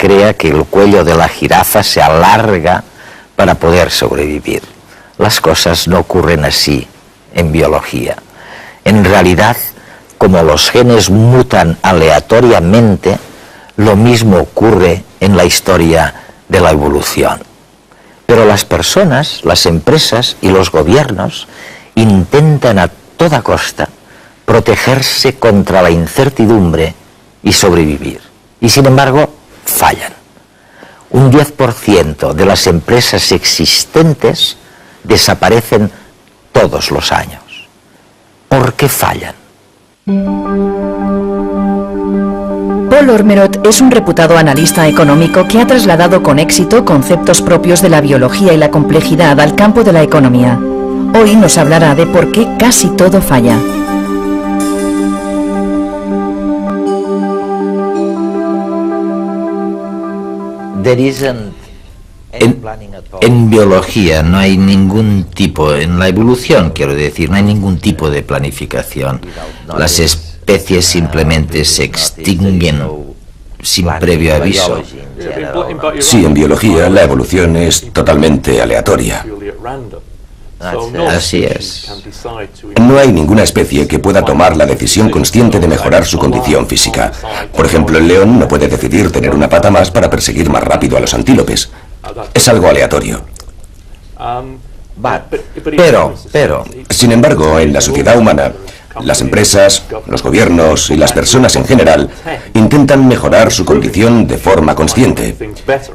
crea que el cuello de la jirafa se alarga para poder sobrevivir. Las cosas no ocurren así en biología. En realidad, como los genes mutan aleatoriamente, lo mismo ocurre en la historia de la evolución. Pero las personas, las empresas y los gobiernos intentan a toda costa protegerse contra la incertidumbre y sobrevivir. Y sin embargo, fallan. Un 10% de las empresas existentes desaparecen todos los años. ¿Por qué fallan? Paul Ormerod es un reputado analista económico que ha trasladado con éxito conceptos propios de la biología y la complejidad al campo de la economía. Hoy nos hablará de por qué casi todo falla. En biología no hay ningún tipo, en la evolución quiero decir, no hay ningún tipo de planificación. Las especies simplemente se extinguen sin previo aviso. Sí, en biología la evolución es totalmente aleatoria. Así es. No hay ninguna especie que pueda tomar la decisión consciente de mejorar su condición física. Por ejemplo, el león no puede decidir tener una pata más para perseguir más rápido a los antílopes. Es algo aleatorio. Pero, Sin embargo, en la sociedad humana, las empresas, los gobiernos y las personas en general intentan mejorar su condición de forma consciente.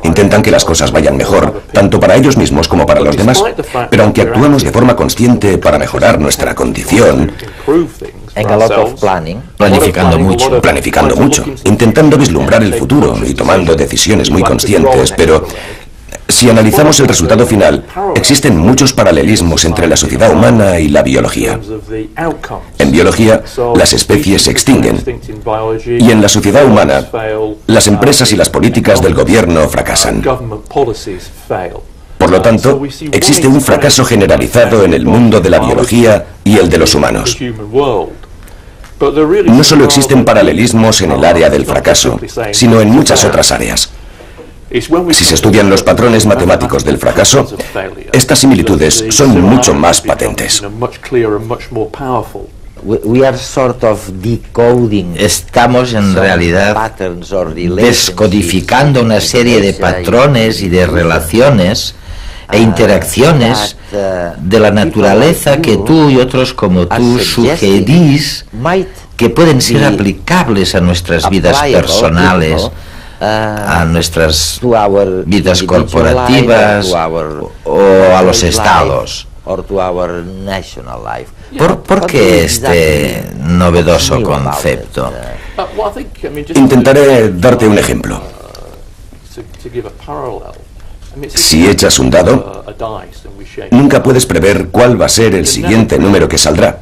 Intentan que las cosas vayan mejor, tanto para ellos mismos como para los demás. Pero aunque actuamos de forma consciente para mejorar nuestra condición, planificando mucho, intentando vislumbrar el futuro y tomando decisiones muy conscientes, pero si analizamos el resultado final, existen muchos paralelismos entre la sociedad humana y la biología. En biología, las especies se extinguen, y en la sociedad humana, las empresas y las políticas del gobierno fracasan. Por lo tanto, existe un fracaso generalizado en el mundo de la biología y el de los humanos. No solo existen paralelismos en el área del fracaso, sino en muchas otras áreas. Si se estudian los patrones matemáticos del fracaso, estas similitudes son mucho más patentes. Estamos en realidad descodificando una serie de patrones y de relaciones e interacciones de la naturaleza que tú y otros como tú sugerís que pueden ser aplicables a nuestras vidas personales, a nuestras vidas corporativas o a los estados. ¿Por qué este novedoso concepto? Intentaré darte un ejemplo. Si echas un dado, nunca puedes prever cuál va a ser el siguiente número que saldrá,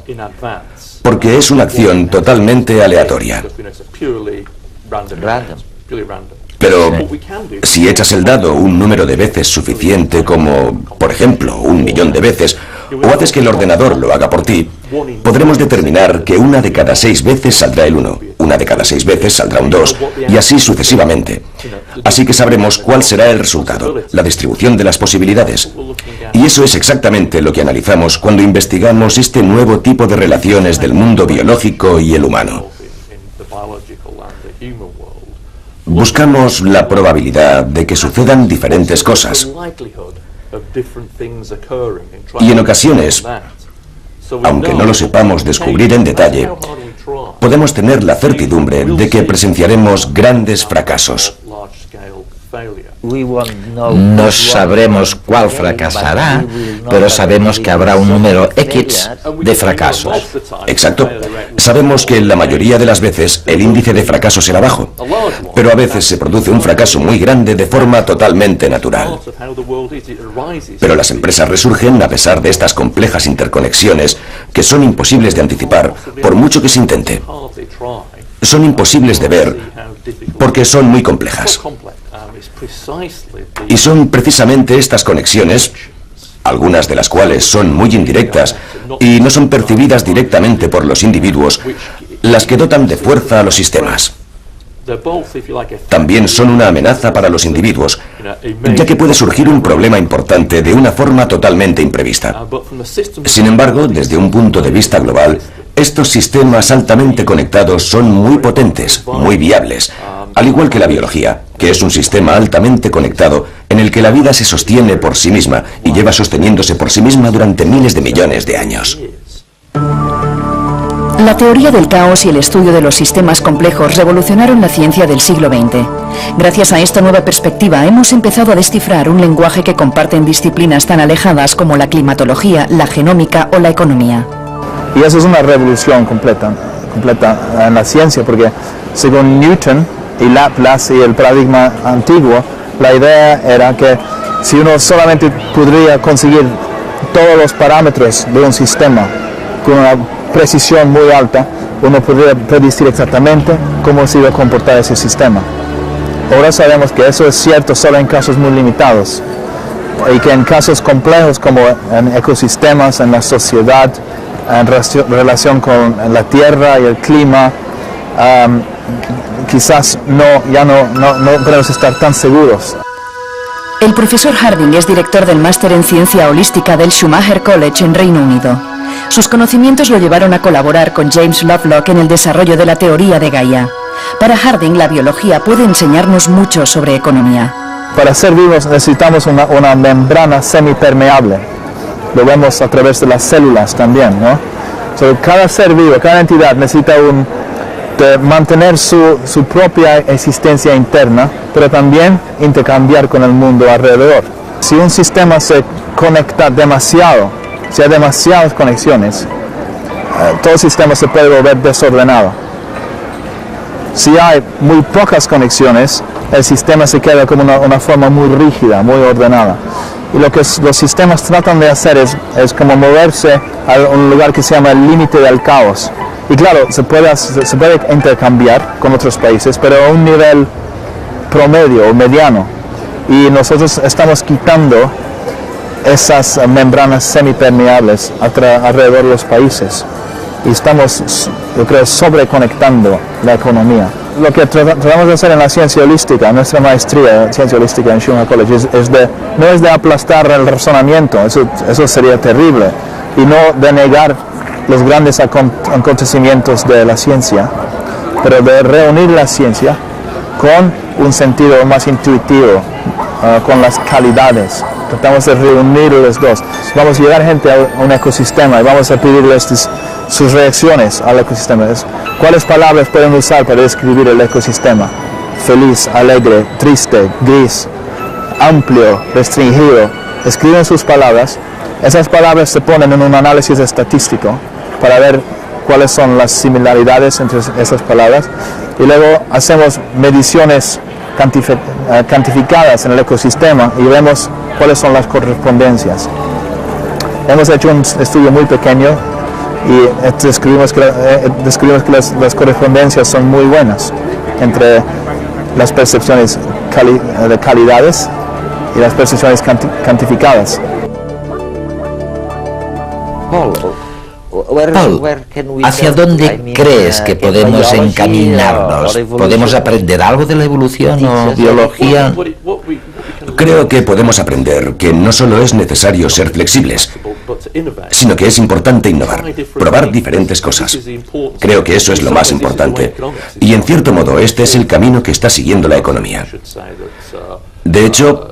porque es una acción totalmente aleatoria. Pero si echas el dado un número de veces suficiente como, por ejemplo, 1.000.000 de veces, o haces que el ordenador lo haga por ti, podremos determinar que una de cada 6 veces saldrá el 1, una de cada 6 veces saldrá un 2, y así sucesivamente. Así que sabremos cuál será el resultado, la distribución de las posibilidades. Y eso es exactamente lo que analizamos cuando investigamos este nuevo tipo de relaciones del mundo biológico y el humano. Buscamos la probabilidad de que sucedan diferentes cosas. Y en ocasiones, aunque no lo sepamos descubrir en detalle, podemos tener la certidumbre de que presenciaremos grandes fracasos. No sabremos cuál fracasará, pero sabemos que habrá un número X de fracasos. Exacto. Sabemos que la mayoría de las veces el índice de fracaso será bajo, pero a veces se produce un fracaso muy grande de forma totalmente natural. Pero las empresas resurgen a pesar de estas complejas interconexiones que son imposibles de anticipar, por mucho que se intente. Son imposibles de ver porque son muy complejas. Y son precisamente estas conexiones, algunas de las cuales son muy indirectas y no son percibidas directamente por los individuos, las que dotan de fuerza a los sistemas. También son una amenaza para los individuos, ya que puede surgir un problema importante de una forma totalmente imprevista. Sin embargo, desde un punto de vista global, estos sistemas altamente conectados son muy potentes, muy viables, al igual que la biología, que es un sistema altamente conectado en el que la vida se sostiene por sí misma y lleva sosteniéndose por sí misma durante miles de millones de años. La teoría del caos y el estudio de los sistemas complejos revolucionaron la ciencia del siglo XX. Gracias a esta nueva perspectiva hemos empezado a descifrar un lenguaje que comparten disciplinas tan alejadas como la climatología, la genómica o la economía. Y eso es una revolución completa en la ciencia, porque según Newton y Laplace y el paradigma antiguo, la idea era que si uno solamente podría conseguir todos los parámetros de un sistema con una precisión muy alta, uno podría predecir exactamente cómo se iba a comportar ese sistema. Ahora sabemos que eso es cierto solo en casos muy limitados, y que en casos complejos como en ecosistemas, en la sociedad, en relación con la tierra y el clima, quizás ya no podemos estar tan seguros. El profesor Harding es director del máster en ciencia holística del Schumacher College en Reino Unido. Sus conocimientos lo llevaron a colaborar con James Lovelock en el desarrollo de la teoría de Gaia. Para Harding, la biología puede enseñarnos mucho sobre economía. Para ser vivos necesitamos una membrana semipermeable. Lo vemos a través de las células también, ¿no? Cada ser vivo, cada entidad necesita mantener su propia existencia interna, pero también intercambiar con el mundo alrededor. Si un sistema se conecta demasiado, si hay demasiadas conexiones, todo el sistema se puede volver desordenado. Si hay muy pocas conexiones, el sistema se queda como una forma muy rígida, muy ordenada. Y lo que los sistemas tratan de hacer es como moverse a un lugar que se llama el límite del caos. Y claro, se puede intercambiar con otros países, pero a un nivel promedio o mediano. Y nosotros estamos quitando esas membranas semipermeables alrededor de los países. Y estamos, yo creo, sobreconectando la economía. Lo que tratamos de hacer en la ciencia holística, en nuestra maestría en ciencia holística en Schumacher College, no es de aplastar el razonamiento, eso sería terrible, y no de negar los grandes acontecimientos de la ciencia, pero de reunir la ciencia con un sentido más intuitivo, con las calidades. Tratamos de reunir los dos. Vamos a llevar gente a un ecosistema y vamos a pedirles sus reacciones al ecosistema. ¿Cuáles palabras pueden usar para describir el ecosistema? Feliz, alegre, triste, gris, amplio, restringido. Escriben sus palabras. Esas palabras se ponen en un análisis estadístico para ver cuáles son las similaridades entre esas palabras. Y luego hacemos mediciones cuantificadas en el ecosistema y vemos cuáles son las correspondencias. Hemos hecho un estudio muy pequeño y describimos que las correspondencias son muy buenas entre las percepciones de calidades y las percepciones cuantificadas. Paul, ¿hacia dónde crees que podemos encaminarnos? ¿Podemos aprender algo de la evolución o biología? Creo que podemos aprender que no solo es necesario ser flexibles, sino que es importante innovar, probar diferentes cosas. Creo que eso es lo más importante. Y en cierto modo, este es el camino que está siguiendo la economía. De hecho,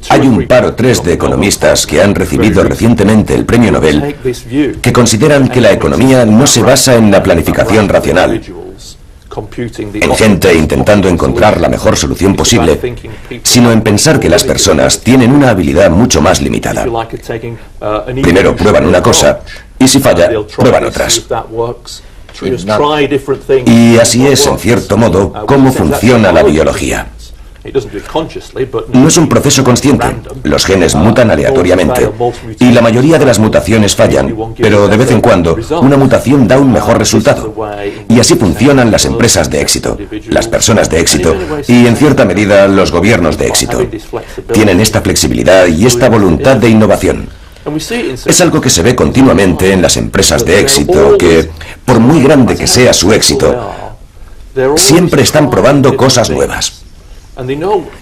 hay un par o tres de economistas que han recibido recientemente el premio Nobel que consideran que la economía no se basa en la planificación racional, en gente intentando encontrar la mejor solución posible, sino en pensar que las personas tienen una habilidad mucho más limitada. Primero prueban una cosa y si falla, prueban otras. Y así es, en cierto modo, cómo funciona la biología. No es un proceso consciente. Los genes mutan aleatoriamente y la mayoría de las mutaciones fallan, pero de vez en cuando una mutación da un mejor resultado. Y así funcionan las empresas de éxito, las personas de éxito y, en cierta medida, los gobiernos de éxito. Tienen esta flexibilidad y esta voluntad de innovación. Es algo que se ve continuamente en las empresas de éxito, que, por muy grande que sea su éxito, Siempre están probando cosas nuevas.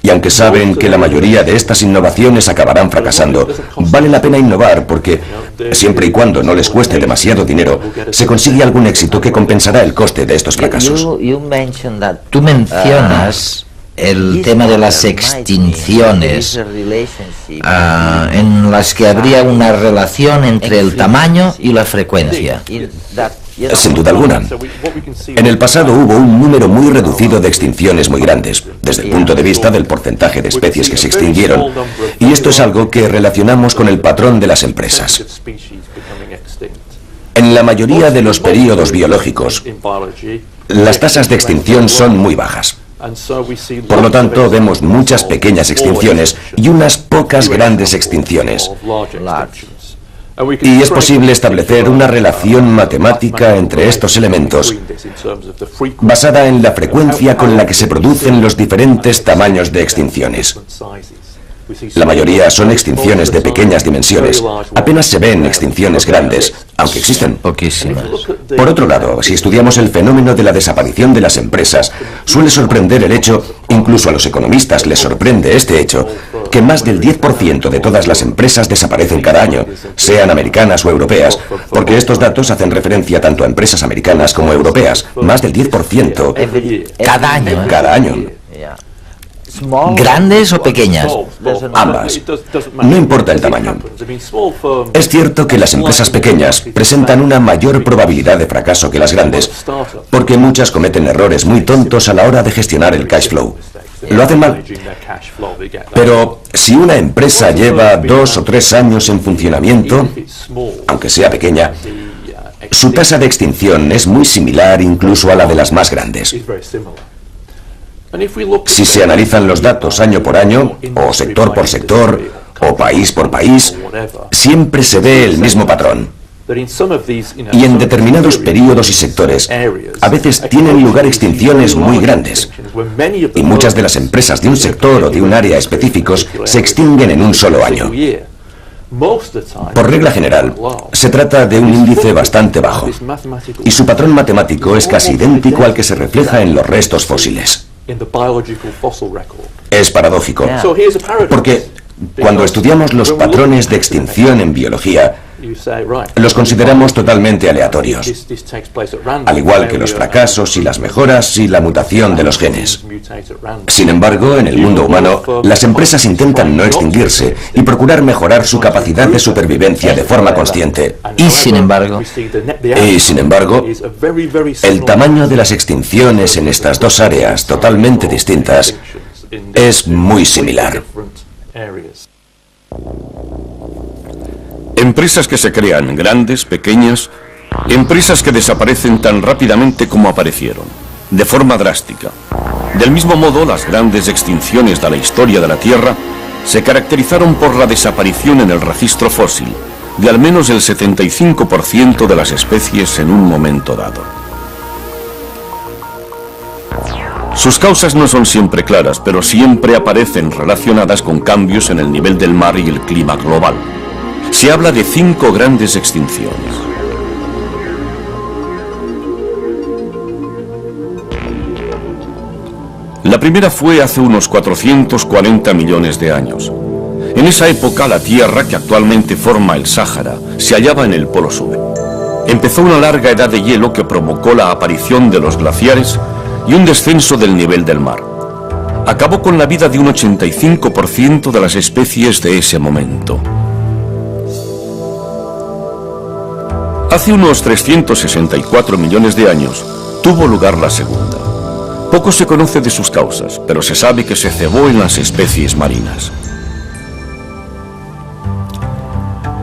Y aunque saben que la mayoría de estas innovaciones acabarán fracasando, vale la pena innovar porque, siempre y cuando no les cueste demasiado dinero, se consigue algún éxito que compensará el coste de estos fracasos. Tú mencionas el tema de las extinciones, en las que habría una relación entre el tamaño y la frecuencia. Sin duda alguna. En el pasado hubo un número muy reducido de extinciones muy grandes, desde el punto de vista del porcentaje de especies que se extinguieron, y esto es algo que relacionamos con el patrón de las empresas. En la mayoría de los períodos biológicos, las tasas de extinción son muy bajas. Por lo tanto, vemos muchas pequeñas extinciones y unas pocas grandes extinciones. Y es posible establecer una relación matemática entre estos elementos basada en la frecuencia con la que se producen los diferentes tamaños de extinciones. La mayoría son extinciones de pequeñas dimensiones. Apenas se ven extinciones grandes, aunque existen. Poquísimas. Por otro lado, si estudiamos el fenómeno de la desaparición de las empresas, suele sorprender el hecho, incluso a los economistas les sorprende este hecho, que más del 10% de todas las empresas desaparecen cada año, sean americanas o europeas, porque estos datos hacen referencia tanto a empresas americanas como europeas. Más del 10%. Cada año. Cada año. ¿Grandes o pequeñas? Ambas. No importa el tamaño. Es cierto que las empresas pequeñas presentan una mayor probabilidad de fracaso que las grandes, porque muchas cometen errores muy tontos a la hora de gestionar el cash flow. Lo hacen mal. Pero si una empresa lleva 2 o 3 años en funcionamiento, aunque sea pequeña, su tasa de extinción es muy similar incluso a la de las más grandes. Si se analizan los datos año por año, o sector por sector, o país por país, siempre se ve el mismo patrón. Y en determinados períodos y sectores, a veces tienen lugar extinciones muy grandes. Y muchas de las empresas de un sector o de un área específicos se extinguen en un solo año. Por regla general, se trata de un índice bastante bajo. Y su patrón matemático es casi idéntico al que se refleja en los restos fósiles. Es paradójico, porque cuando estudiamos los patrones de extinción en biología, los consideramos totalmente aleatorios, al igual que los fracasos y las mejoras y la mutación de los genes. Sin embargo, en el mundo humano, las empresas intentan no extinguirse y procurar mejorar su capacidad de supervivencia de forma consciente. Y sin embargo, el tamaño de las extinciones en estas dos áreas totalmente distintas es muy similar. Empresas que se crean, grandes, pequeñas, empresas que desaparecen tan rápidamente como aparecieron, de forma drástica. Del mismo modo, las grandes extinciones de la historia de la Tierra se caracterizaron por la desaparición en el registro fósil de al menos el 75% de las especies en un momento dado. Sus causas no son siempre claras, pero siempre aparecen relacionadas con cambios en el nivel del mar y el clima global. Se habla de 5 grandes extinciones. La primera fue hace unos 440 millones de años. En esa época, la Tierra, que actualmente forma el Sáhara, se hallaba en el Polo Sur. Empezó una larga edad de hielo que provocó la aparición de los glaciares y un descenso del nivel del mar. Acabó con la vida de un 85% de las especies de ese momento. Hace unos 364 millones de años tuvo lugar la segunda. Poco se conoce de sus causas, pero se sabe que se cebó en las especies marinas.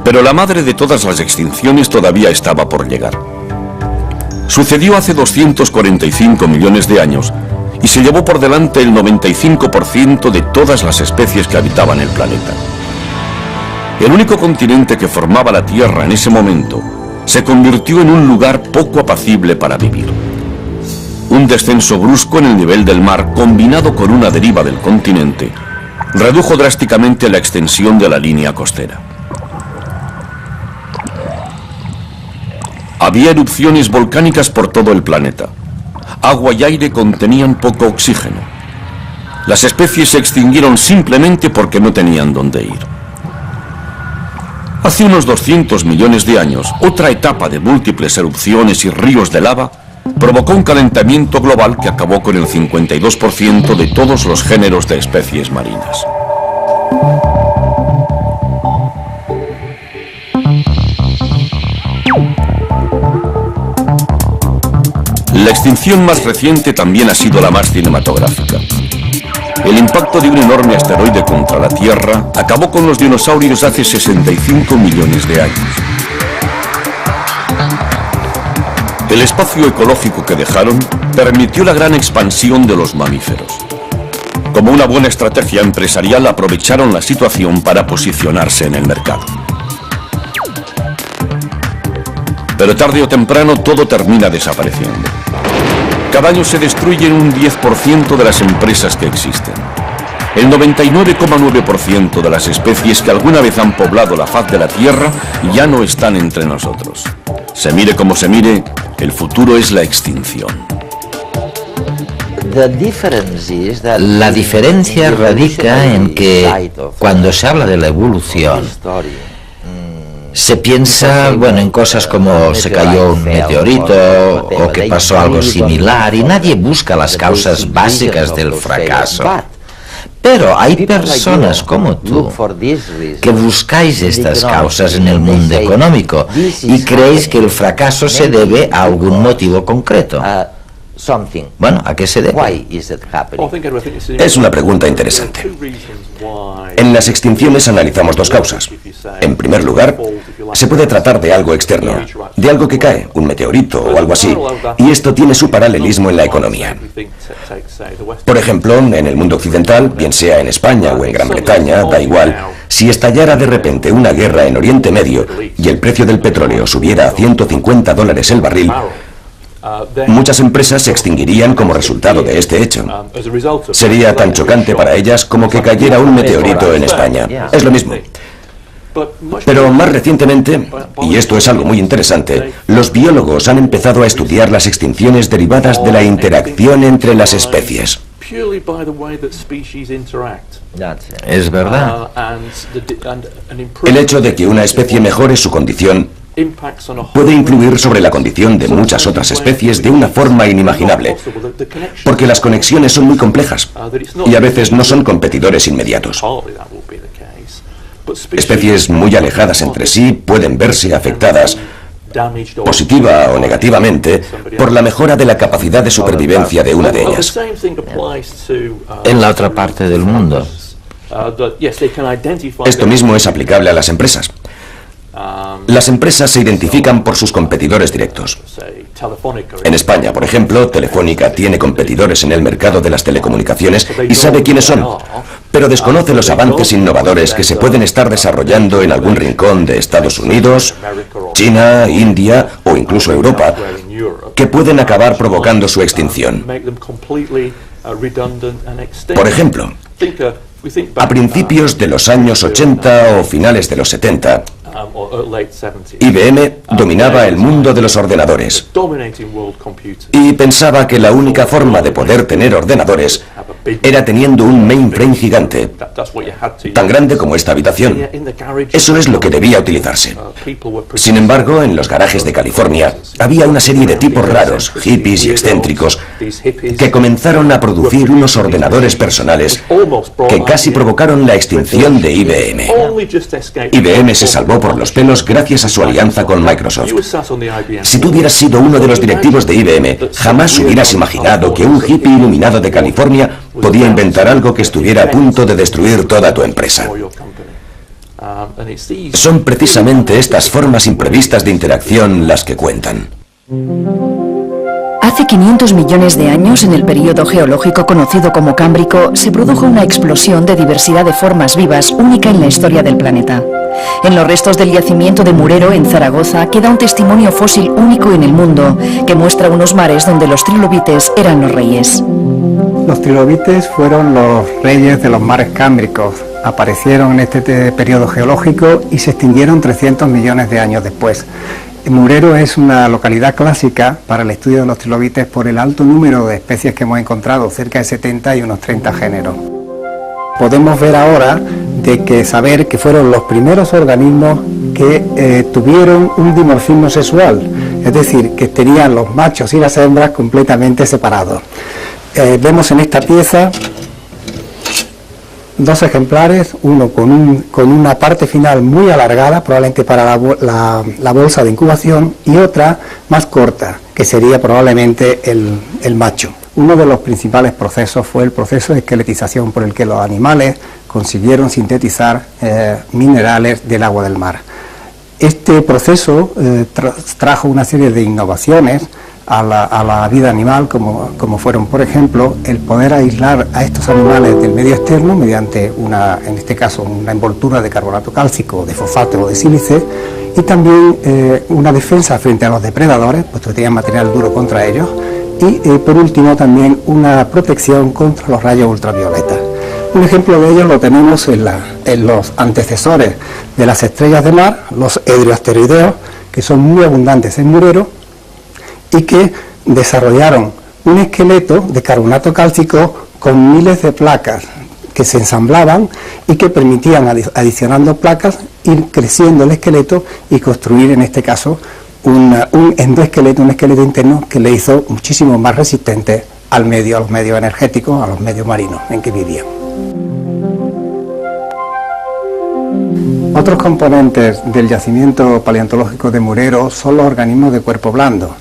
Pero la madre de todas las extinciones todavía estaba por llegar. Sucedió hace 245 millones de años y se llevó por delante el 95% de todas las especies que habitaban el planeta. El único continente que formaba la Tierra en ese momento se convirtió en un lugar poco apacible para vivir. Un descenso brusco en el nivel del mar, combinado con una deriva del continente, redujo drásticamente la extensión de la línea costera. Había erupciones volcánicas por todo el planeta. agua y aire contenían poco oxígeno. Las especies se extinguieron simplemente porque no tenían dónde ir. Hace unos 200 millones de años, otra etapa de múltiples erupciones y ríos de lava provocó un calentamiento global que acabó con el 52% de todos los géneros de especies marinas. La extinción más reciente también ha sido la más cinematográfica. El impacto de un enorme asteroide contra la Tierra acabó con los dinosaurios hace 65 millones de años. El espacio ecológico que dejaron permitió la gran expansión de los mamíferos. Como una buena estrategia empresarial, aprovecharon la situación para posicionarse en el mercado. Pero tarde o temprano todo termina desapareciendo. Cada año se destruyen un 10% de las empresas que existen. El 99,9% de las especies que alguna vez han poblado la faz de la Tierra ya no están entre nosotros. Se mire como se mire, el futuro es la extinción. La diferencia radica en que cuando se habla de la evolución, se piensa, bueno, en cosas como se cayó un meteorito o que pasó algo similar y nadie busca las causas básicas del fracaso. Pero hay personas como tú que buscáis estas causas en el mundo económico y creéis que el fracaso se debe a algún motivo concreto. Bueno, ¿a qué se debe? Es una pregunta interesante. En las extinciones analizamos dos causas. En primer lugar, se puede tratar de algo externo, de algo que cae, un meteorito o algo así, y esto tiene su paralelismo en la economía. Por ejemplo, en el mundo occidental, bien sea en España o en Gran Bretaña, da igual, si estallara de repente una guerra en Oriente Medio y el precio del petróleo subiera a $150 el barril, muchas empresas se extinguirían como resultado de este hecho. Sería tan chocante para ellas como que cayera un meteorito en España. Es lo mismo. Pero más recientemente, y esto es algo muy interesante, los biólogos han empezado a estudiar las extinciones derivadas de la interacción entre las especies. Es verdad. El hecho de que una especie mejore su condición puede influir sobre la condición de muchas otras especies de una forma inimaginable, porque las conexiones son muy complejas y a veces no son competidores inmediatos. Especies muy alejadas entre sí pueden verse afectadas, positiva o negativamente, por la mejora de la capacidad de supervivencia de una de ellas. En la otra parte del mundo. Esto mismo es aplicable a las empresas. Las empresas se identifican por sus competidores directos. En España, por ejemplo, Telefónica tiene competidores en el mercado de las telecomunicaciones y sabe quiénes son, pero desconoce los avances innovadores que se pueden estar desarrollando en algún rincón de Estados Unidos, China, India o incluso Europa, que pueden acabar provocando su extinción. Por ejemplo, a principios de los años 80 o finales de los 70, IBM dominaba el mundo de los ordenadores y pensaba que la única forma de poder tener ordenadores era teniendo un mainframe gigante, tan grande como esta habitación. Eso es lo que debía utilizarse. Sin embargo, en los garajes de California había una serie de tipos raros, hippies y excéntricos, que comenzaron a producir unos ordenadores personales que casi provocaron la extinción de IBM. IBM se salvó por los pelos gracias a su alianza con Microsoft. Si tú hubieras sido uno de los directivos de IBM, jamás hubieras imaginado que un hippie iluminado de California podía inventar algo que estuviera a punto de destruir toda tu empresa. Son precisamente estas formas imprevistas de interacción las que cuentan. Hace 500 millones de años, en el período geológico conocido como Cámbrico, se produjo una explosión de diversidad de formas vivas única en la historia del planeta. En los restos del yacimiento de Murero, en Zaragoza, queda un testimonio fósil único en el mundo, que muestra unos mares donde los trilobites eran los reyes. Los trilobites fueron los reyes de los mares cámbricos. Aparecieron en este periodo geológico y se extinguieron 300 millones de años después. Murero es una localidad clásica para el estudio de los trilobites por el alto número de especies que hemos encontrado, cerca de 70 y unos 30 géneros. Podemos ver ahora saber que fueron los primeros organismos que tuvieron un dimorfismo sexual, es decir, que tenían los machos y las hembras completamente separados. Vemos en esta pieza dos ejemplares, uno con una parte final muy alargada, probablemente para la bolsa de incubación, y otra más corta, que sería probablemente el macho. Uno de los principales procesos fue el proceso de esqueletización por el que los animales consiguieron sintetizar minerales del agua del mar. Este proceso trajo una serie de innovaciones a la vida animal, como fueron, por ejemplo, el poder aislar a estos animales del medio externo mediante en este caso, una envoltura de carbonato cálcico, de fosfato o de sílice, y también una defensa frente a los depredadores, puesto que tenían material duro contra ellos, y por último también una protección contra los rayos ultravioleta. Un ejemplo de ello lo tenemos en los antecesores de las estrellas de mar, los edrioasteroideos, que son muy abundantes en Murero y que desarrollaron un esqueleto de carbonato cálcico con miles de placas que se ensamblaban y que permitían, adicionando placas, ir creciendo el esqueleto y construir, en este caso, un endoesqueleto, un esqueleto interno que le hizo muchísimo más resistente a los medios energéticos, a los medios marinos en que vivían. Otros componentes del yacimiento paleontológico de Murero son los organismos de cuerpo blando.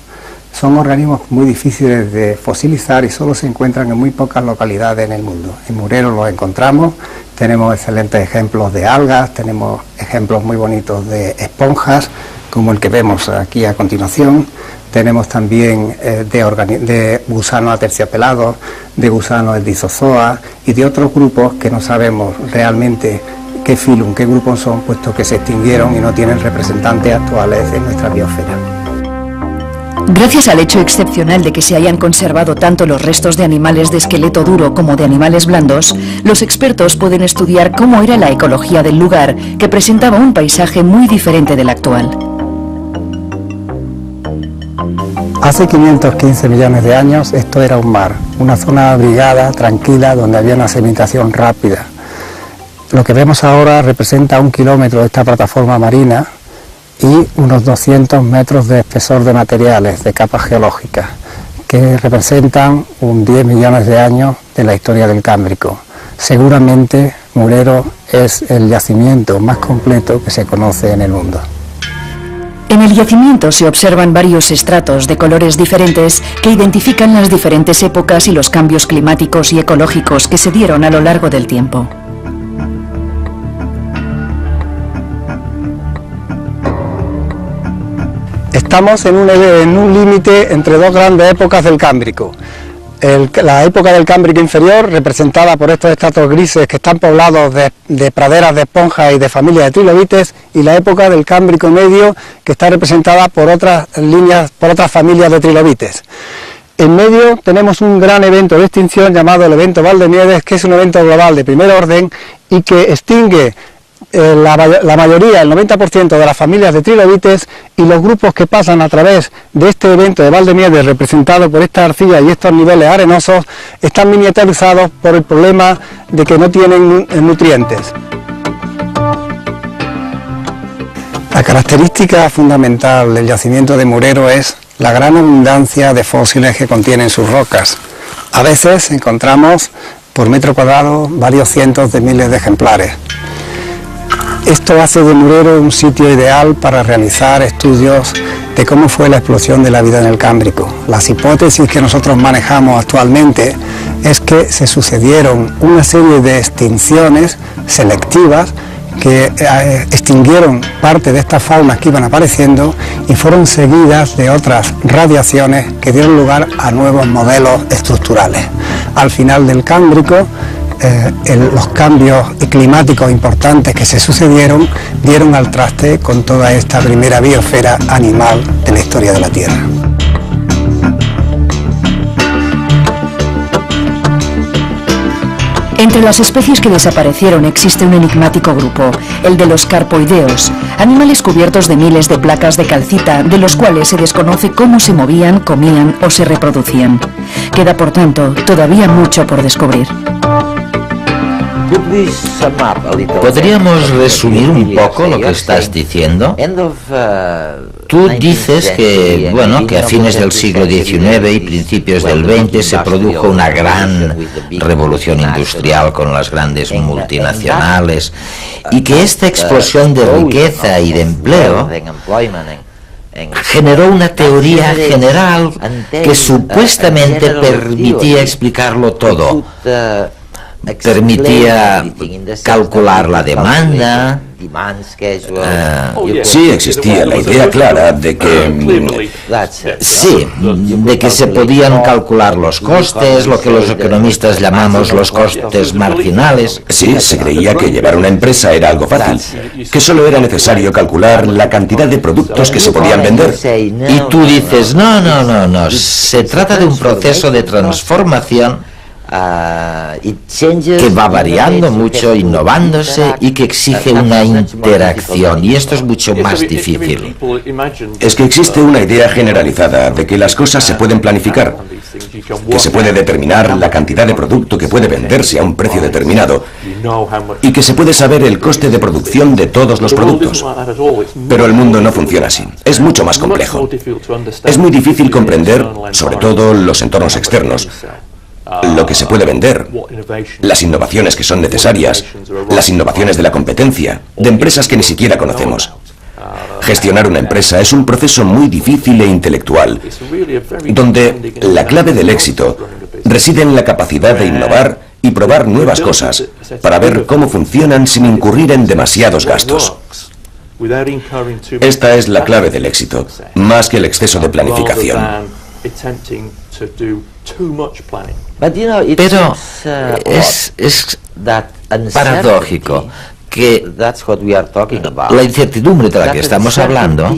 Son organismos muy difíciles de fosilizar y solo se encuentran en muy pocas localidades en el mundo. En Murero los encontramos, tenemos excelentes ejemplos de algas, tenemos ejemplos muy bonitos de esponjas, como el que vemos aquí a continuación. Tenemos también de gusanos aterciopelados, de gusanos edizozoa y de otros grupos que no sabemos realmente qué filum, qué grupos son, puesto que se extinguieron y no tienen representantes actuales en nuestra biosfera. Gracias al hecho excepcional de que se hayan conservado tanto los restos de animales de esqueleto duro como de animales blandos, los expertos pueden estudiar cómo era la ecología del lugar, que presentaba un paisaje muy diferente del actual. Hace 515 millones de años esto era un mar, una zona abrigada, tranquila, donde había una sedimentación rápida. Lo que vemos ahora representa 1 kilómetro de esta plataforma marina y unos 200 metros de espesor de materiales, de capas geológicas, que representan 10 millones de años de la historia del Cámbrico. Seguramente Murero es el yacimiento más completo que se conoce en el mundo. En el yacimiento se observan varios estratos de colores diferentes que identifican las diferentes épocas y los cambios climáticos y ecológicos que se dieron a lo largo del tiempo. Estamos en un límite entre dos grandes épocas del Cámbrico. La época del Cámbrico inferior, representada por estos estratos grises que están poblados de praderas de esponjas y de familias de trilobites, y la época del Cámbrico medio, que está representada por otras familias de trilobites. En medio tenemos un gran evento de extinción llamado el evento Valdenieves, que es un evento global de primer orden y que extingue la mayoría, el 90% de las familias de trilobites, y los grupos que pasan a través de este evento de Valdenieves, representado por esta arcilla y estos niveles arenosos, están miniaturizados por el problema de que no tienen nutrientes. La característica fundamental del yacimiento de Murero es la gran abundancia de fósiles que contienen sus rocas. A veces encontramos por metro cuadrado varios cientos de miles de ejemplares. Esto hace de Murero un sitio ideal para realizar estudios de cómo fue la explosión de la vida en el Cámbrico. Las hipótesis que nosotros manejamos actualmente es que se sucedieron una serie de extinciones selectivas que extinguieron parte de estas faunas que iban apareciendo y fueron seguidas de otras radiaciones que dieron lugar a nuevos modelos estructurales. Al final del Cámbrico, los cambios climáticos importantes que se sucedieron dieron al traste con toda esta primera biosfera animal de la historia de la Tierra. Entre Entre las especies que desaparecieron existe un enigmático grupo, el de los carpoideos, animales cubiertos de miles de placas de calcita, de los cuales se desconoce cómo se movían, comían o se reproducían. Queda, por tanto, todavía mucho por descubrir. ¿Podríamos resumir un poco lo que estás diciendo? Tú dices que, bueno, que a fines del siglo XIX y principios del XX se produjo una gran revolución industrial con las grandes multinacionales y que esta explosión de riqueza y de empleo generó una teoría general que supuestamente permitía explicarlo todo. Permitía calcular la demanda. Sí, existía la idea clara de que... Sí, de que se podían calcular los costes, lo que los economistas llamamos los costes marginales. Sí, se creía que llevar una empresa era algo fácil, que solo era necesario calcular la cantidad de productos que se podían vender. Y tú dices, no, se trata de un proceso de transformación que va variando mucho, innovándose y que exige una interacción, y esto es mucho más difícil. Es que existe una idea generalizada de que las cosas se pueden planificar, que se puede determinar la cantidad de producto que puede venderse a un precio determinado y que se puede saber el coste de producción de todos los productos. Pero el mundo no funciona así, es mucho más complejo. Es muy difícil comprender, sobre todo los entornos externos, lo que se puede vender, las innovaciones que son necesarias, las innovaciones de la competencia, de empresas que ni siquiera conocemos. Gestionar una empresa es un proceso muy difícil e intelectual, donde la clave del éxito reside en la capacidad de innovar y probar nuevas cosas para ver cómo funcionan sin incurrir en demasiados gastos. Esta es la clave del éxito, más que el exceso de planificación. Pero es paradójico que la incertidumbre de la que estamos hablando,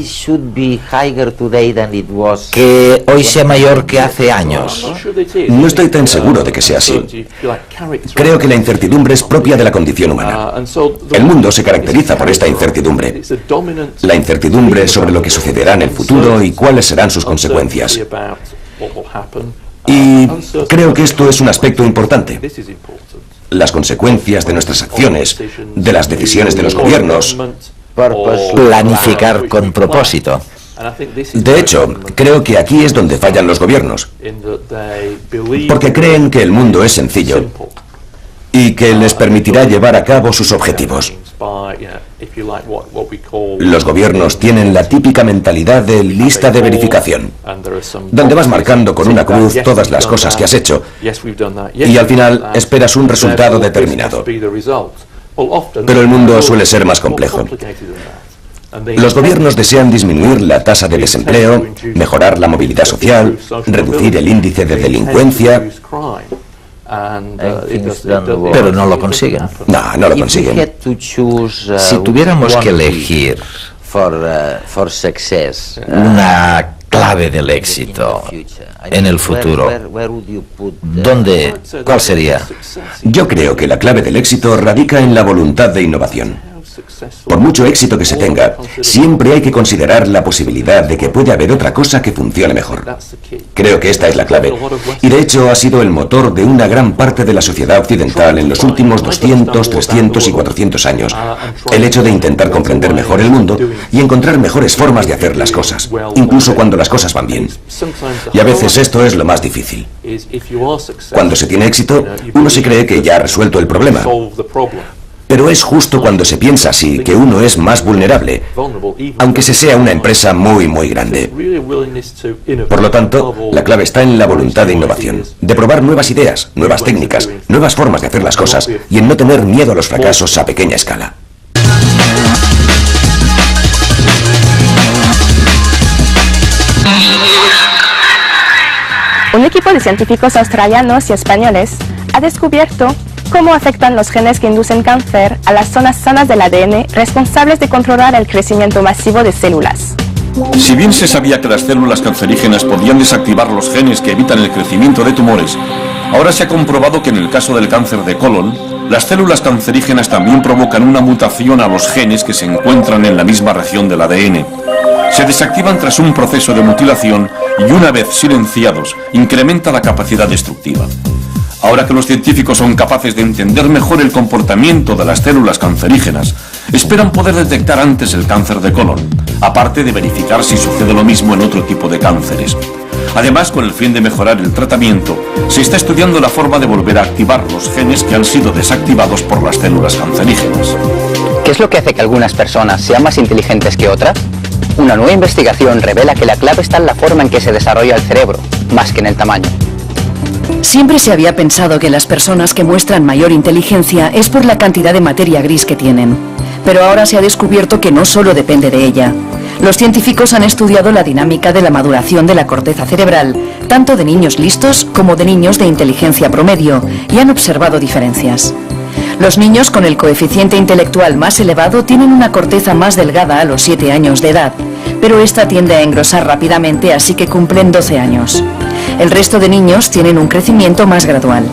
que hoy sea mayor que hace años. No estoy tan seguro de que sea así. Creo que la incertidumbre es propia de la condición humana. El mundo se caracteriza por esta incertidumbre. La incertidumbre sobre lo que sucederá en el futuro y cuáles serán sus consecuencias. Y creo que esto es un aspecto importante. Las consecuencias de nuestras acciones, de las decisiones de los gobiernos. Planificar con propósito. De hecho, creo que aquí es donde fallan los gobiernos, porque creen que el mundo es sencillo y que les permitirá llevar a cabo sus objetivos. Los gobiernos tienen la típica mentalidad de lista de verificación, donde vas marcando con una cruz todas las cosas que has hecho y al final esperas un resultado determinado. Pero el mundo suele ser más complejo. Los gobiernos desean disminuir la tasa de desempleo, mejorar la movilidad social, reducir el índice de delincuencia. Pero no lo consiguen. No lo consiguen. Si tuviéramos que elegir una clave del éxito en el futuro, ¿cuál sería? Yo creo que la clave del éxito radica en la voluntad de innovación. Por mucho éxito que se tenga, siempre hay que considerar la posibilidad de que puede haber otra cosa que funcione mejor. Creo que esta es la clave, y de hecho ha sido el motor de una gran parte de la sociedad occidental en los últimos 200, 300 y 400 años. El hecho de intentar comprender mejor el mundo y encontrar mejores formas de hacer las cosas, incluso cuando las cosas van bien. Y a veces esto es lo más difícil. Cuando se tiene éxito, uno se cree que ya ha resuelto el problema. Pero es justo cuando se piensa así que uno es más vulnerable, aunque se sea una empresa muy, muy grande. Por lo tanto, la clave está en la voluntad de innovación, de probar nuevas ideas, nuevas técnicas, nuevas formas de hacer las cosas y en no tener miedo a los fracasos a pequeña escala. Un equipo de científicos australianos y españoles ha descubierto cómo afectan los genes que inducen cáncer a las zonas sanas del ADN responsables de controlar el crecimiento masivo de células. Si bien se sabía que las células cancerígenas podían desactivar los genes que evitan el crecimiento de tumores, Ahora se ha comprobado que en el caso del cáncer de colon, las células cancerígenas también provocan una mutación a los genes que se encuentran en la misma región del ADN. Se desactivan tras un proceso de mutilación y una vez silenciados, incrementa la capacidad destructiva. Ahora que los científicos son capaces de entender mejor el comportamiento de las células cancerígenas, esperan poder detectar antes el cáncer de colon, aparte de verificar si sucede lo mismo en otro tipo de cánceres. Además, con el fin de mejorar el tratamiento, se está estudiando la forma de volver a activar los genes que han sido desactivados por las células cancerígenas. ¿Qué es lo que hace que algunas personas sean más inteligentes que otras? Una nueva investigación revela que la clave está en la forma en que se desarrolla el cerebro, más que en el tamaño. Siempre se había pensado que las personas que muestran mayor inteligencia es por la cantidad de materia gris que tienen. Pero ahora se ha descubierto que no solo depende de ella. Los científicos han estudiado la dinámica de la maduración de la corteza cerebral, tanto de niños listos como de niños de inteligencia promedio, y han observado diferencias. Los niños con el coeficiente intelectual más elevado tienen una corteza más delgada a los 7 años de edad, pero esta tiende a engrosar rápidamente, así que cumplen 12 años. El resto de niños tienen un crecimiento más gradual.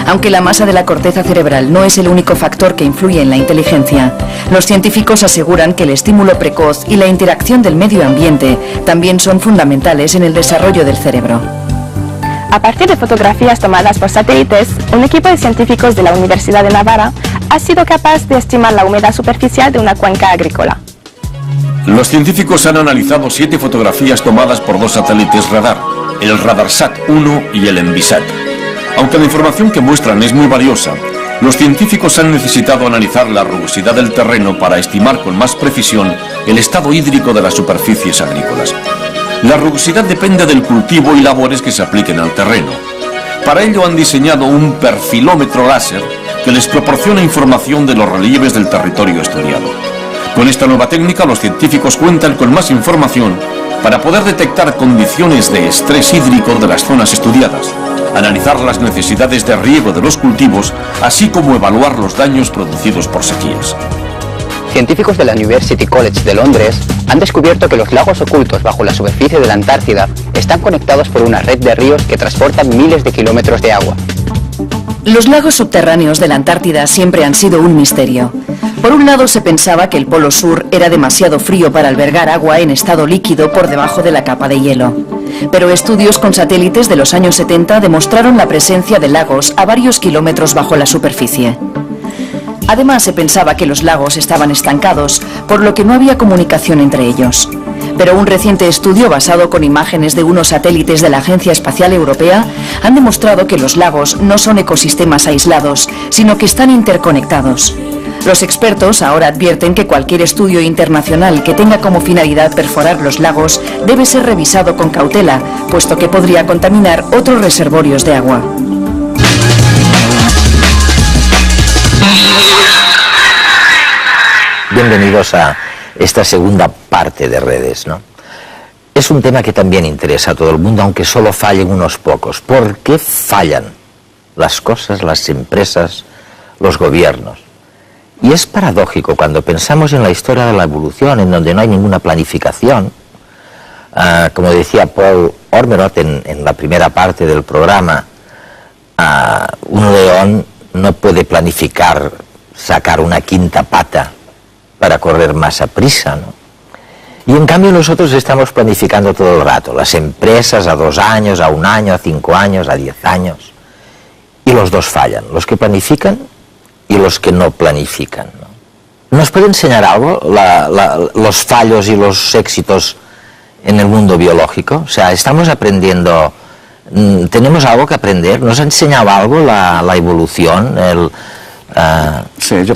Aunque la masa de la corteza cerebral no es el único factor que influye en la inteligencia, los científicos aseguran que el estímulo precoz y la interacción del medio ambiente también son fundamentales en el desarrollo del cerebro. A partir de fotografías tomadas por satélites, un equipo de científicos de la Universidad de Navarra ha sido capaz de estimar la humedad superficial de una cuenca agrícola. Los científicos han analizado 7 fotografías tomadas por 2 satélites radar, el RADARSAT-1 y el ENVISAT. Aunque la información que muestran es muy valiosa, los científicos han necesitado analizar la rugosidad del terreno para estimar con más precisión el estado hídrico de las superficies agrícolas. La rugosidad depende del cultivo y labores que se apliquen al terreno. Para ello han diseñado un perfilómetro láser que les proporciona información de los relieves del territorio estudiado. Con esta nueva técnica, los científicos cuentan con más información para poder detectar condiciones de estrés hídrico de las zonas estudiadas, analizar las necesidades de riego de los cultivos, así como evaluar los daños producidos por sequías. Científicos de la University College de Londres han descubierto que los lagos ocultos bajo la superficie de la Antártida están conectados por una red de ríos que transportan miles de kilómetros de agua. Los lagos subterráneos de la Antártida siempre han sido un misterio. Por un lado se pensaba que el Polo Sur era demasiado frío para albergar agua en estado líquido por debajo de la capa de hielo. Pero estudios con satélites de los años 70 demostraron la presencia de lagos a varios kilómetros bajo la superficie. Además se pensaba que los lagos estaban estancados, por lo que no había comunicación entre ellos. Pero un reciente estudio basado con imágenes de unos satélites de la Agencia Espacial Europea han demostrado que los lagos no son ecosistemas aislados, sino que están interconectados. Los expertos ahora advierten que cualquier estudio internacional que tenga como finalidad perforar los lagos debe ser revisado con cautela, puesto que podría contaminar otros reservorios de agua. Bienvenidos a esta segunda parte de redes, ¿no? Es un tema que también interesa a todo el mundo, aunque solo fallen unos pocos. ¿Por qué fallan las cosas, las empresas, los gobiernos? Y es paradójico cuando pensamos en la historia de la evolución, en donde no hay ninguna planificación. Como decía Paul Ormerod en la primera parte del programa, un león no puede planificar sacar una quinta pata para correr más a prisa, ¿no? Y en cambio nosotros estamos planificando todo el rato, las empresas a 2 años, a 1 año, a 5 años, a 10 años, y los dos fallan, los que planifican y los que no planifican, ¿no? ¿Nos puede enseñar algo los fallos y los éxitos en el mundo biológico? O sea, estamos aprendiendo, tenemos algo que aprender, ¿nos ha enseñado algo la evolución, Sí, yo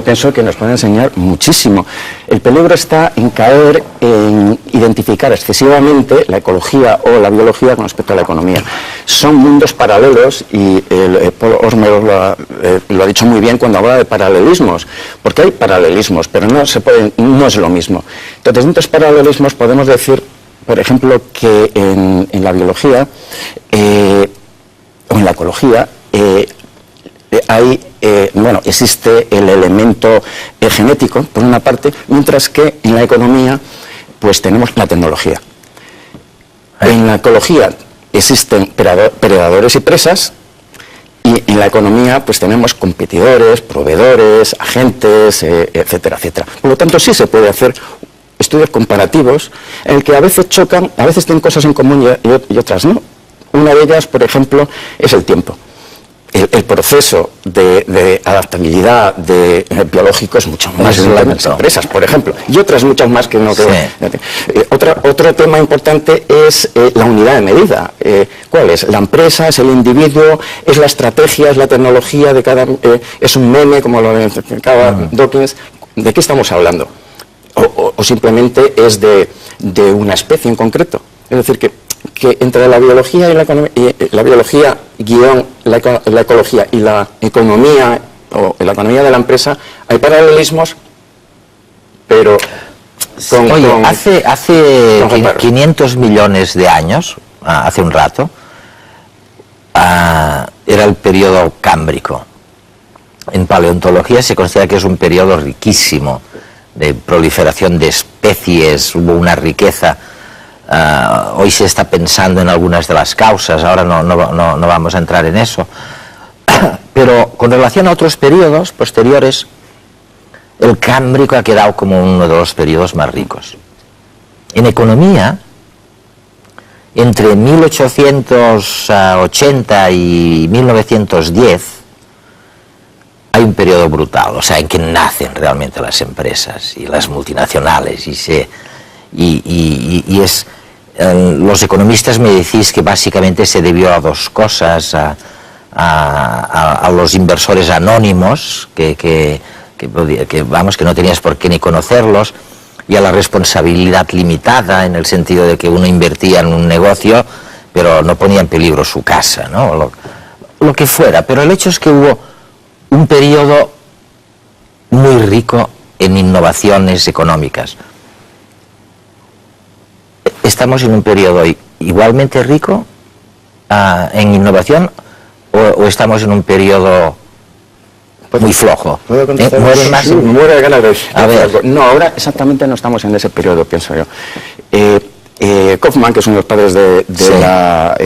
pienso que nos puede enseñar muchísimo. El peligro está en caer en identificar excesivamente la ecología o la biología con respecto a la economía. Son mundos paralelos y Paul Ormerod lo ha dicho muy bien cuando habla de paralelismos, porque hay paralelismos, pero no es lo mismo. Entonces, dentro de estos paralelismos podemos decir, por ejemplo, que en la biología o en la ecología existe el elemento genético, por una parte, mientras que en la economía pues tenemos la tecnología. En la ecología existen predadores y presas, Y en la economía pues tenemos competidores, proveedores, agentes, etcétera, etcétera. Por lo tanto, sí se puede hacer estudios comparativos en el que a veces chocan, a veces tienen cosas en común y otras no. Una de ellas, por ejemplo, es el tiempo. El proceso de adaptabilidad biológico es mucho más lento en las empresas, por ejemplo, y otras muchas más que no. Sí. Otro tema importante es la unidad de medida. ¿Cuál es? La empresa, es el individuo, es la estrategia, es la tecnología de cada... es un meme, como lo explicaba Dawkins. ¿De qué estamos hablando? O simplemente es de una especie en concreto. Es decir, que entre la biología y la economía, la biología guión la ecología y la economía o la economía de la empresa hay paralelismos, pero hace 500 millones de años, hace un rato, era el periodo cámbrico. En paleontología se considera que es un periodo riquísimo de proliferación de especies, hubo una riqueza. Hoy se está pensando en algunas de las causas, ahora no vamos a entrar en eso, pero con relación a otros periodos posteriores, el cámbrico ha quedado como uno de los periodos más ricos. En economía, entre 1880 y 1910, hay un periodo brutal, o sea, en que nacen realmente las empresas y las multinacionales y es... los economistas me decís que básicamente se debió a dos cosas, a los inversores anónimos, que no tenías por qué ni conocerlos, y a la responsabilidad limitada, en el sentido de que uno invertía en un negocio, pero no ponía en peligro su casa, ¿no? Lo que fuera, pero el hecho es que hubo un periodo muy rico en innovaciones económicas. ¿Estamos en un periodo igualmente rico en innovación o estamos en un periodo muy flojo? ¿Muere más? Muere de ganas de algo. No, ahora exactamente no estamos en ese periodo, pienso yo. Kaufman, que es uno de los padres de la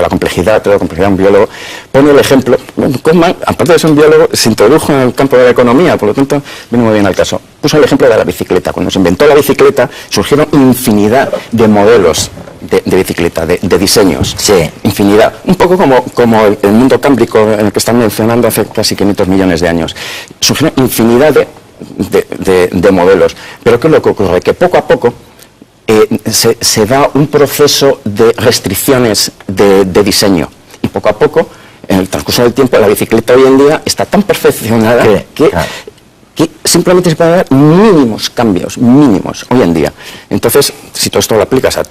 complejidad, un biólogo, pone el ejemplo. Bueno, Kaufman, aparte de ser un biólogo, se introdujo en el campo de la economía, por lo tanto, viene muy bien al caso. Puso el ejemplo de la bicicleta. Cuando se inventó la bicicleta, surgieron infinidad de modelos de bicicleta, de diseños. Sí. Infinidad. Un poco como el mundo cámbrico en el que están mencionando hace casi 500 millones de años. Surgieron infinidad de modelos. Pero ¿qué es lo que ocurre? Que poco a poco se da un proceso de restricciones de diseño y poco a poco, en el transcurso del tiempo, la bicicleta hoy en día está tan perfeccionada que simplemente se pueden dar mínimos cambios, mínimos, hoy en día. Entonces, si todo esto lo aplicas a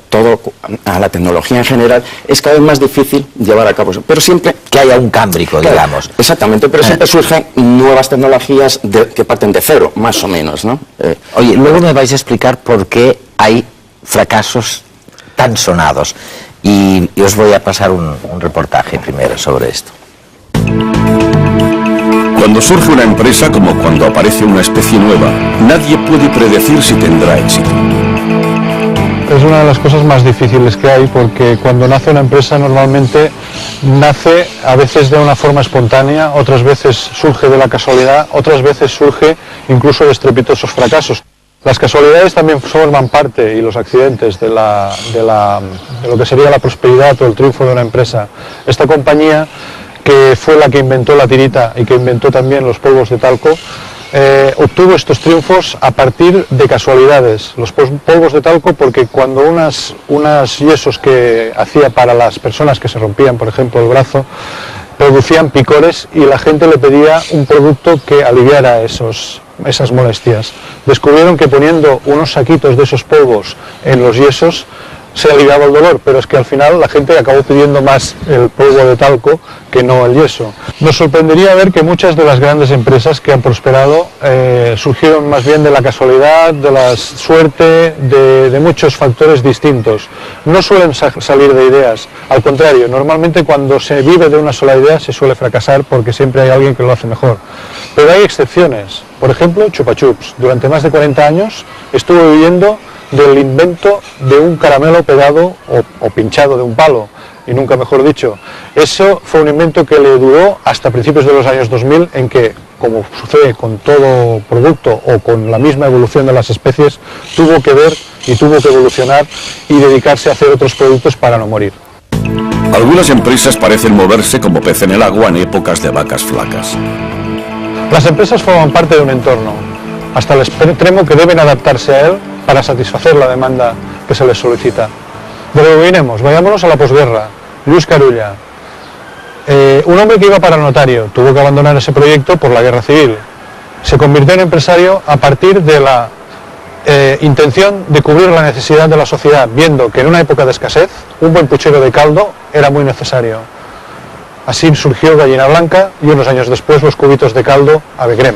la tecnología en general, es cada vez más difícil llevar a cabo eso, pero siempre que haya un cámbrico, digamos. Exactamente, pero siempre surgen nuevas tecnologías que parten de cero, más o menos, ¿no? Oye, luego me vais a explicar por qué hay fracasos tan sonados y os voy a pasar un reportaje primero sobre esto. Cuando surge una empresa, como cuando aparece una especie nueva, nadie puede predecir si tendrá éxito. Es una de las cosas más difíciles que hay, porque cuando nace una empresa normalmente nace a veces de una forma espontánea, otras veces surge de la casualidad, otras veces surge incluso de estrepitosos fracasos. Las casualidades también forman parte, y los accidentes, de lo que sería la prosperidad o el triunfo de una empresa. Esta compañía, que fue la que inventó la tirita y que inventó también los polvos de talco, obtuvo estos triunfos a partir de casualidades. Los polvos de talco, porque cuando unas yesos que hacía para las personas que se rompían, por ejemplo, el brazo, producían picores y la gente le pedía un producto que aliviara esas molestias. Descubrieron que poniendo unos saquitos de esos polvos en los yesos se aliviaba el dolor, pero es que al final la gente acabó pidiendo más el polvo de talco que no el yeso. Nos sorprendería ver que muchas de las grandes empresas que han prosperado surgieron más bien de la casualidad, de la suerte, de muchos factores distintos. No suelen salir de ideas, al contrario, normalmente cuando se vive de una sola idea se suele fracasar porque siempre hay alguien que lo hace mejor. Pero hay excepciones, por ejemplo, Chupa Chups. Durante más de 40 años estuvo viviendo del invento de un caramelo pegado o pinchado de un palo. y nunca mejor dicho. Eso fue un invento que le duró hasta principios de los años 2000, en que, como sucede con todo producto o con la misma evolución de las especies, tuvo que ver y tuvo que evolucionar y dedicarse a hacer otros productos para no morir. Algunas empresas parecen moverse como pez en el agua en épocas de vacas flacas. Las empresas forman parte de un entorno, hasta el extremo que deben adaptarse a él para satisfacer la demanda que se les solicita. Rebobinemos, vayámonos a la posguerra. Lluís Carulla, un hombre que iba para notario, tuvo que abandonar ese proyecto por la guerra civil. Se convirtió en empresario a partir de la intención de cubrir la necesidad de la sociedad, viendo que en una época de escasez un buen puchero de caldo era muy necesario. Así surgió Gallina Blanca y unos años después los cubitos de caldo Avegrem.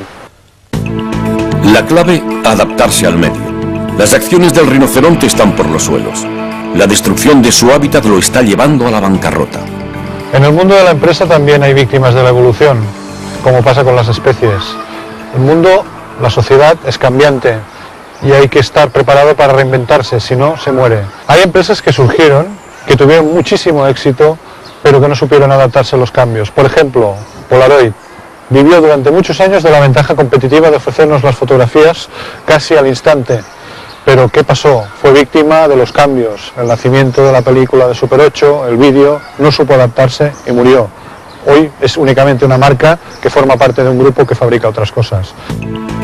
La clave, adaptarse al medio. Las acciones del rinoceronte están por los suelos. La destrucción de su hábitat lo está llevando a la bancarrota. En el mundo de la empresa también hay víctimas de la evolución, como pasa con las especies. El mundo, la sociedad, es cambiante y hay que estar preparado para reinventarse, si no, se muere. Hay empresas que surgieron, que tuvieron muchísimo éxito, pero que no supieron adaptarse a los cambios. Por ejemplo, Polaroid vivió durante muchos años de la ventaja competitiva de ofrecernos las fotografías casi al instante. Pero ¿qué pasó? Fue víctima de los cambios. El nacimiento de la película de Super 8, el vídeo, no supo adaptarse y murió. Hoy es únicamente una marca que forma parte de un grupo que fabrica otras cosas.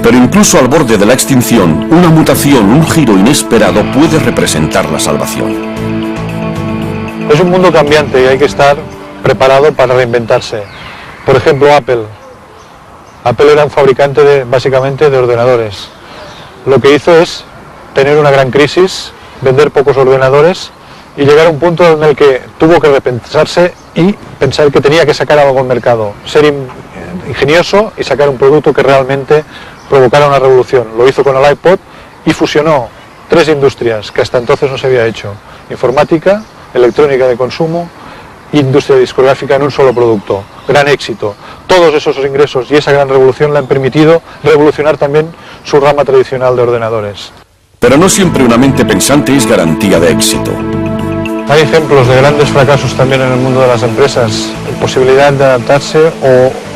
Pero incluso al borde de la extinción, una mutación, un giro inesperado puede representar la salvación. Es un mundo cambiante y hay que estar preparado para reinventarse. Por ejemplo, Apple. Apple era un fabricante básicamente de ordenadores. Lo que hizo es tener una gran crisis, vender pocos ordenadores y llegar a un punto en el que tuvo que repensarse y pensar que tenía que sacar algo al mercado, ser ingenioso y sacar un producto que realmente provocara una revolución. Lo hizo con el iPod y fusionó 3 industrias que hasta entonces no se había hecho: informática, electrónica de consumo, industria discográfica en un solo producto. Gran éxito. Todos esos ingresos y esa gran revolución le han permitido revolucionar también su rama tradicional de ordenadores. Pero no siempre una mente pensante es garantía de éxito. Hay ejemplos de grandes fracasos también en el mundo de las empresas, posibilidad de adaptarse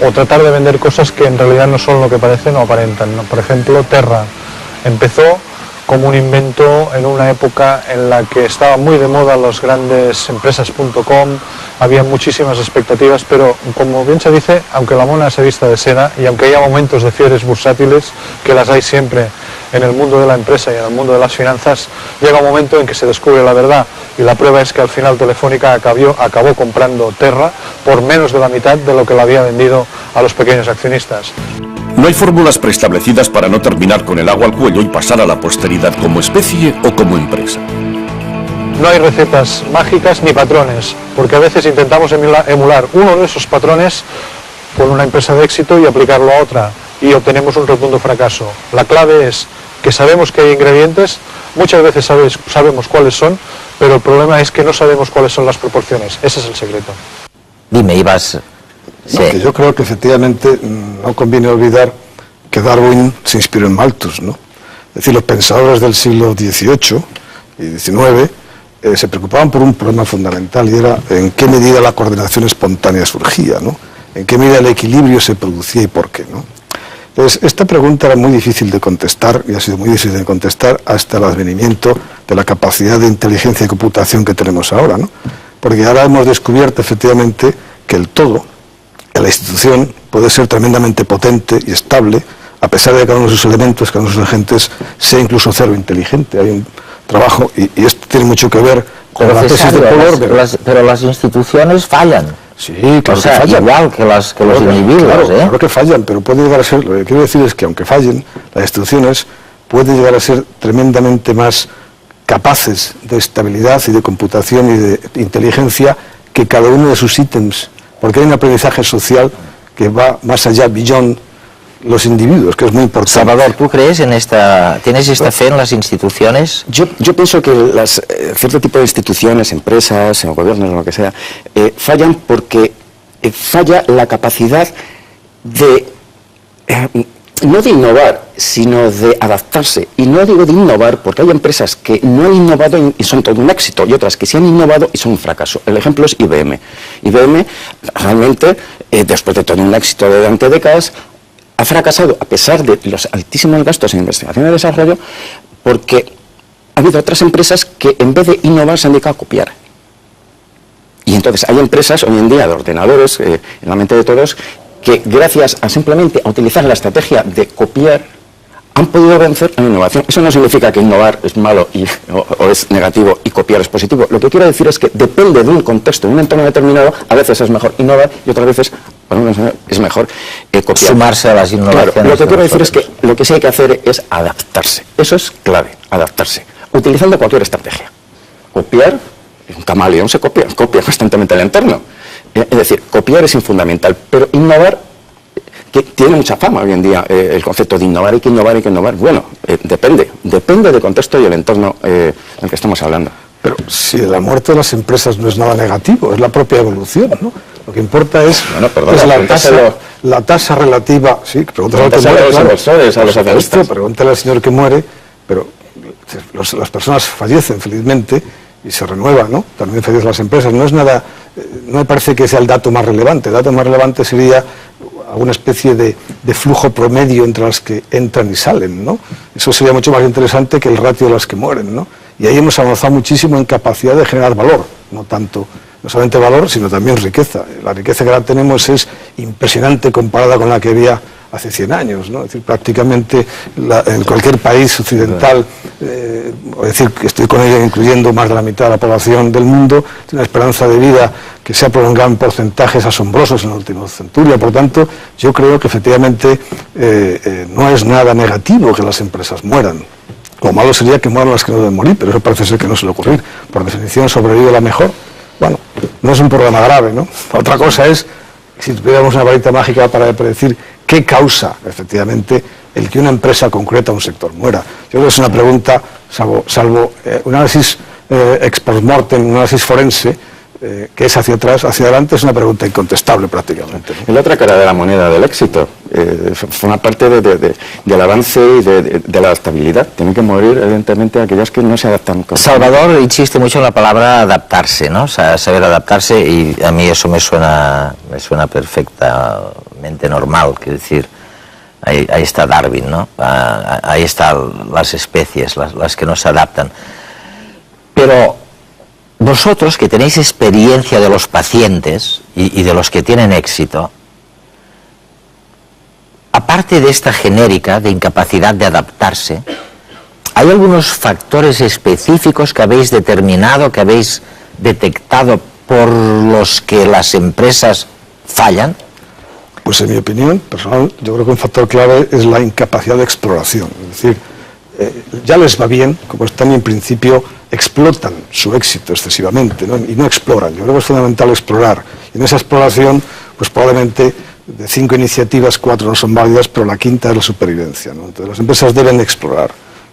o tratar de vender cosas que en realidad no son lo que parecen o aparentan, ¿no? Por ejemplo, Terra empezó como un invento en una época en la que estaban muy de moda las grandes empresas.com, había muchísimas expectativas, pero como bien se dice, aunque la mona se vista de seda y aunque haya momentos de fiebres bursátiles, que las hay siempre en el mundo de la empresa y en el mundo de las finanzas, llega un momento en que se descubre la verdad, y la prueba es que al final Telefónica acabó comprando Terra por menos de la mitad de lo que le había vendido a los pequeños accionistas. No hay fórmulas preestablecidas para no terminar con el agua al cuello y pasar a la posteridad como especie o como empresa. No hay recetas mágicas ni patrones, porque a veces intentamos emular uno de esos patrones con una empresa de éxito y aplicarlo a otra, y obtenemos un rotundo fracaso. La clave es que sabemos que hay ingredientes, muchas veces sabemos cuáles son, pero el problema es que no sabemos cuáles son las proporciones. Ese es el secreto. Dime, ibas... Sí. No, que yo creo que efectivamente no conviene olvidar que Darwin se inspiró en Malthus, ¿no? Es decir, los pensadores del siglo XVIII y XIX se preocupaban por un problema fundamental, y era en qué medida la coordinación espontánea surgía, ¿no? En qué medida el equilibrio se producía y por qué, ¿no? Entonces, esta pregunta era muy difícil de contestar, y ha sido muy difícil de contestar hasta el advenimiento de la capacidad de inteligencia y computación que tenemos ahora, ¿no? Porque ahora hemos descubierto efectivamente que el todo, la institución, puede ser tremendamente potente y estable, a pesar de que cada uno de sus elementos, cada uno de sus agentes, sea incluso cero inteligente. Hay un trabajo, y esto tiene mucho que ver con la tesis de Paul Ormer. Pero las instituciones fallan. Sí, claro, o sea, que fallan. Igual que los individuos, claro, ¿eh? Claro que fallan, pero puede llegar a ser, lo que quiero decir es que aunque fallen, las instituciones pueden llegar a ser tremendamente más capaces de estabilidad y de computación y de inteligencia que cada uno de sus ítems, porque hay un aprendizaje social que va más allá, beyond los individuos, que es muy importante. Salvador, ¿tú crees tienes esta fe en las instituciones? Yo pienso que cierto tipo de instituciones, empresas, gobiernos, lo que sea, fallan porque falla la capacidad de no de innovar, sino de adaptarse. Y no digo de innovar porque hay empresas que no han innovado y son todo un éxito, y otras que sí han innovado y son un fracaso. El ejemplo es IBM. IBM realmente, después de todo un éxito de durante décadas, ha fracasado a pesar de los altísimos gastos en investigación y desarrollo, porque ha habido otras empresas que en vez de innovar se han dedicado a copiar. Y entonces hay empresas hoy en día de ordenadores, en la mente de todos, que gracias a simplemente a utilizar la estrategia de copiar han podido vencer a la innovación. Eso no significa que innovar es malo o es negativo y copiar es positivo. Lo que quiero decir es que depende de un contexto, de un entorno determinado, a veces es mejor innovar y otras veces es mejor copiar. Sumarse a las innovaciones. Claro, lo que quiero decir es que lo que sí hay que hacer es adaptarse. Eso es clave, adaptarse, utilizando cualquier estrategia. Copiar, un camaleón se copia constantemente el entorno. Es decir, copiar es fundamental, pero innovar, que tiene mucha fama hoy en día el concepto de innovar, hay que innovar. Bueno, depende del contexto y el entorno en el que estamos hablando. Pero si la muerte de las empresas no es nada negativo, es la propia evolución, ¿no? Lo que importa es, la tasa relativa, sí, pregúntale a los inversores, a los accionistas. Pregúntale al señor que muere, pero las personas fallecen felizmente y se renueva, ¿no? También fallecen las empresas. No es nada, no me parece que sea el dato más relevante. El dato más relevante sería alguna especie de flujo promedio entre las que entran y salen, ¿no? Eso sería mucho más interesante que el ratio de las que mueren, ¿no? Y ahí hemos avanzado muchísimo en capacidad de generar valor, no solamente valor, sino también riqueza. La riqueza que ahora tenemos es impresionante comparada con la que había hace 100 años, ¿no? Es decir, prácticamente en cualquier país occidental, es decir, que estoy con ello incluyendo más de la mitad de la población del mundo, tiene una esperanza de vida que se ha prolongado en porcentajes asombrosos en la última centuria. Por tanto, yo creo que efectivamente no es nada negativo que las empresas mueran. Lo malo sería que mueran las que no deben morir, pero eso parece ser que no suele ocurrir. Por definición, sobrevive la mejor. Bueno, no es un problema grave, ¿no? Otra cosa es, si tuviéramos una varita mágica para predecir qué causa, efectivamente, el que una empresa concreta o un sector muera. Yo creo que es una pregunta, salvo un análisis ex post mortem, un análisis forense, que es hacia atrás, hacia adelante, es una pregunta incontestable prácticamente, ¿no? Y la otra cara de la moneda del éxito forma parte del avance y de la adaptabilidad. Tienen que morir, evidentemente, aquellas que no se adaptan. Salvador insiste mucho en la palabra adaptarse, ¿no? O sea, saber adaptarse, y a mí eso me suena perfectamente normal, quiero decir, ahí está Darwin, ¿no? Ahí están las especies, las que no se adaptan. Pero vosotros, que tenéis experiencia de los pacientes y de los que tienen éxito, aparte de esta genérica de incapacidad de adaptarse, ¿hay algunos factores específicos que habéis determinado, que habéis detectado por los que las empresas fallan? Pues en mi opinión personal, yo creo que un factor clave es la incapacidad de exploración. Es decir, ya les va bien, como están y en principio explotan su éxito excesivamente, ¿no? Y no exploran. Yo creo que es fundamental explorar. Y en esa exploración, pues probablemente de 5 iniciativas, 4 no son válidas, pero la quinta es la supervivencia, ¿no? Entonces las empresas deben explorar.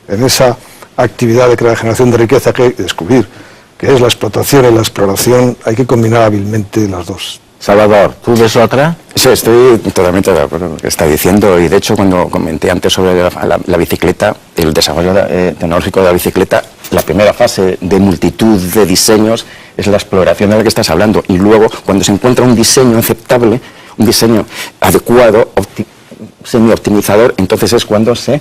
En esa actividad de generación de riqueza que hay que descubrir, que es la explotación y la exploración, hay que combinar hábilmente las dos. Salvador, ¿tú ves otra? Sí, estoy totalmente de acuerdo con lo que está diciendo, y de hecho cuando comenté antes sobre la bicicleta, el desarrollo tecnológico de la bicicleta, la primera fase de multitud de diseños es la exploración de la que estás hablando, y luego cuando se encuentra un diseño aceptable, un diseño adecuado, semi-optimizador, entonces es cuando se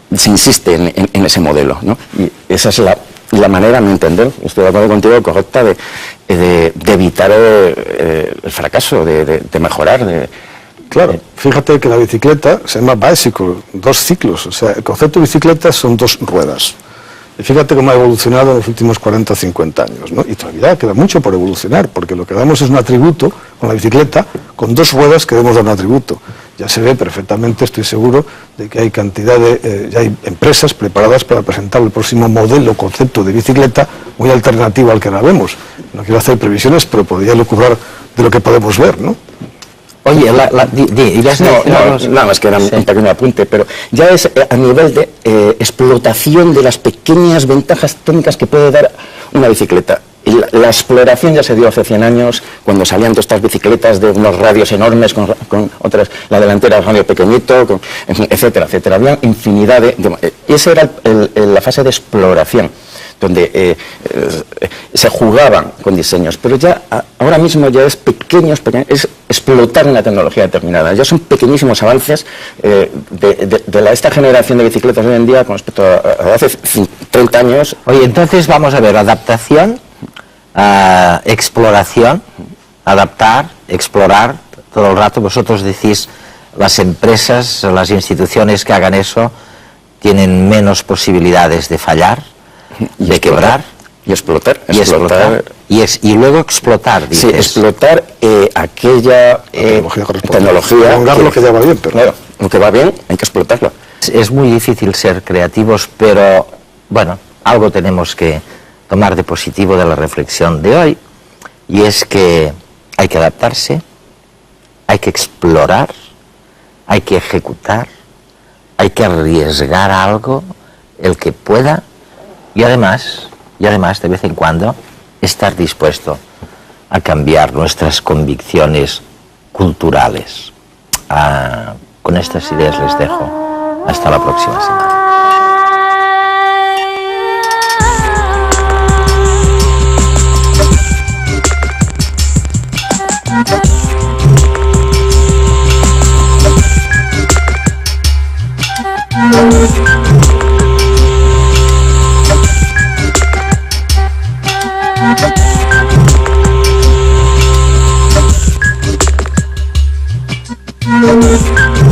insiste en ese modelo, ¿no? Y esa es la manera, a mi entender, estoy de acuerdo contigo, correcta, de evitar el fracaso, de mejorar. Claro, fíjate que la bicicleta se llama bicycle, 2 ciclos, o sea, el concepto de bicicleta son 2 ruedas. Y fíjate cómo ha evolucionado en los últimos 40 o 50 años, ¿no? Y todavía queda mucho por evolucionar, porque lo que damos es un atributo con la bicicleta, con 2 ruedas que debemos dar un atributo. Ya se ve perfectamente, estoy seguro, de que hay cantidad ya hay empresas preparadas para presentar el próximo modelo, concepto de bicicleta, muy alternativo al que ahora vemos. No quiero hacer previsiones, pero podría lucubrar de lo que podemos ver, ¿no? Oye, nada más que era un pequeño apunte, pero ya es a nivel de explotación de las pequeñas ventajas técnicas que puede dar una bicicleta. La exploración ya se dio hace 100 años, cuando salían todas estas bicicletas de unos radios enormes con otras, la delantera radio pequeñito, etcétera, etcétera. Había infinidad y esa era la fase de exploración, donde se jugaban con diseños, pero ya ahora mismo ya es es explotar una tecnología determinada. Ya son pequeñísimos avances de esta generación de bicicletas hoy en día con respecto a hace 30 años. Oye, entonces vamos a ver, adaptación, exploración, adaptar, explorar, todo el rato. Vosotros decís, las empresas, las instituciones que hagan eso tienen menos posibilidades de fallar, de quebrar. Y explotar. Y luego explotar, dices. Sí, explotar aquella tecnología. Lo que ya va bien, pero... Claro, lo que va bien hay que explotarlo. Es muy difícil ser creativos, pero bueno, algo tenemos que tomar de positivo de la reflexión de hoy, y es que hay que adaptarse, hay que explorar, hay que ejecutar, hay que arriesgar algo, el que pueda, y además de vez en cuando estar dispuesto a cambiar nuestras convicciones culturales. Con estas ideas les dejo. Hasta la próxima semana. Thank you.